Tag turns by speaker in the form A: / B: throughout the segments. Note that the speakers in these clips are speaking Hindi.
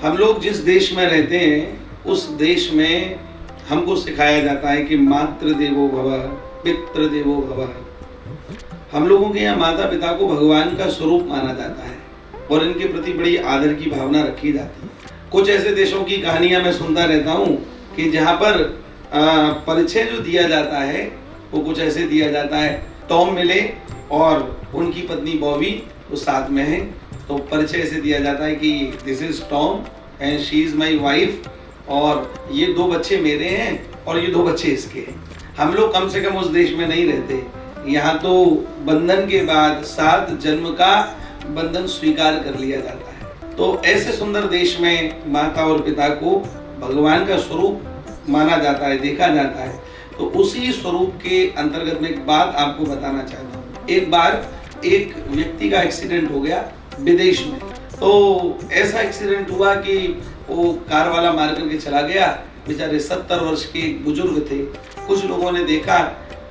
A: हम लोग जिस देश में रहते हैं उस देश में हमको सिखाया जाता है कि मातृ देवो भव, पितृ देवो भव। हम लोगों के यहाँ माता पिता को भगवान का स्वरूप माना जाता है और इनके प्रति बड़ी आदर की भावना रखी जाती है। कुछ ऐसे देशों की कहानियां मैं सुनता रहता हूँ कि जहाँ पर परिचय जो दिया जाता है वो कुछ ऐसे दिया जाता है, टॉम मिले और उनकी पत्नी बॉबी वो साथ में है, तो परिचय ऐसे दिया जाता है कि this is Tom and she is my wife, और ये 2 बच्चे मेरे हैं और ये 2 बच्चे इसके हैं। हम लोग कम से कम उस देश में नहीं रहते। यहाँ तो बंधन के बाद 7 जन्म का बंधन स्वीकार कर लिया जाता है। तो ऐसे सुंदर देश में माता और पिता को भगवान का स्वरूप माना जाता है, देखा जाता है। तो उसी स्वरूप के अंतर्गत में एक बात आपको बताना चाहता हूँ। एक बार एक व्यक्ति का एक्सीडेंट हो गया विदेश में। तो ऐसा एक्सीडेंट हुआ कि वो कार वाला मार करके चला गया। बेचारे 70 वर्ष के एक बुजुर्ग थे। कुछ लोगों ने देखा,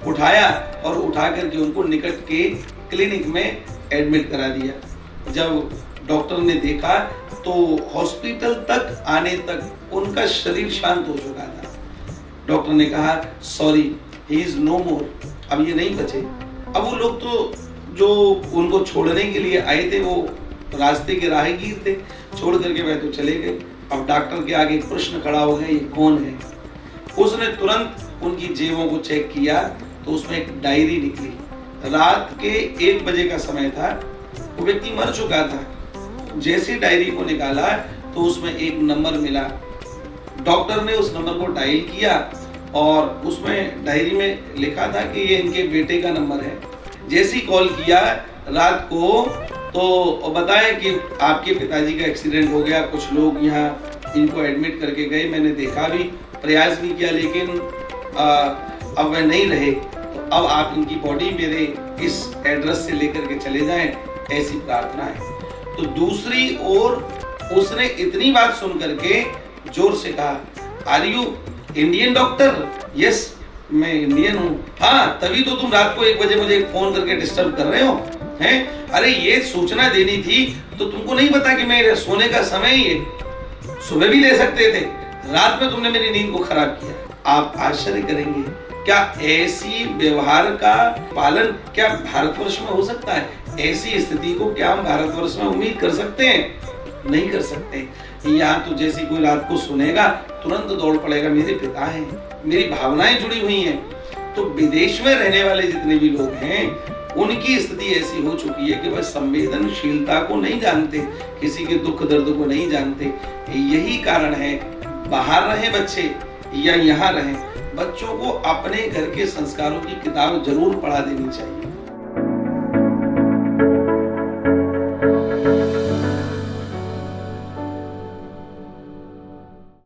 A: उठाया और उठा करके उनको निकट के क्लिनिक में एडमिट करा दिया। जब डॉक्टर ने देखा तो हॉस्पिटल तक आने तक उनका शरीर शांत हो चुका था। डॉक्टर ने कहा सॉरी, ही इज नो मोर, अब ये नहीं बचे। अब वो लोग तो जो उनको छोड़ने के लिए आए थे वो रास्ते के राहगीर थे, छोड़ करके वह तो चले गए। अब डॉक्टर के आगे एक प्रश्न खड़ा हो गया, ये कौन है? उसने तुरंत उनकी जेबों को चेक किया तो उसमें एक डायरी निकली। रात के 1 बजे का समय था, वो व्यक्ति मर चुका था। जैसे डायरी को निकाला तो उसमें एक नंबर मिला। डॉक्टर ने उस नंबर को डायल किया और उसमें डायरी में लिखा था कि ये इनके बेटे का नंबर है। जैसे ही कॉल किया रात को तो बताया कि आपके पिताजी का एक्सीडेंट हो गया, कुछ लोग यहाँ इनको एडमिट करके गए, मैंने देखा भी, प्रयास भी किया, लेकिन अब वह नहीं रहे। तो अब आप इनकी बॉडी मेरे इस एड्रेस से लेकर के चले जाएं, ऐसी प्रार्थना है। तो दूसरी ओर उसने इतनी बात सुन करके जोर से कहा, are you Indian doctor? Yes, मैं इंडियन हूँ। हाँ, तभी तो तुम रात को 1 बजे मुझे फोन करके डिस्टर्ब कर रहे हो हैं? अरे ये सूचना देनी थी तो तुमको नहीं पता कि मेरे सोने का समय ही है, सुबह भी ले सकते थे, रात में तुमने मेरी नींद को खराब किया। आप आश्चर्य करेंगे, क्या ऐसी व्यवहार का पालन क्या भारतवर्ष में हो सकता है? ऐसी स्थिति को क्या हम भारतवर्ष में उम्मीद कर सकते हैं? नहीं कर सकते। यहाँ तो जैसे कोई रात को सुनेगा तुरंत दौड़ पड़ेगा, मेरे पिता हैं, मेरी भावनाएं जुड़ी हुई हैं। तो विदेश में रहने वाले जितने भी लोग हैं उनकी स्थिति ऐसी हो चुकी है कि वह संवेदनशीलता को नहीं जानते, किसी के दुख दर्द को नहीं जानते। यही कारण है, बाहर रहे बच्चे या यहाँ रहे, बच्चों को अपने घर के संस्कारों की किताब जरूर पढ़ा देनी चाहिए।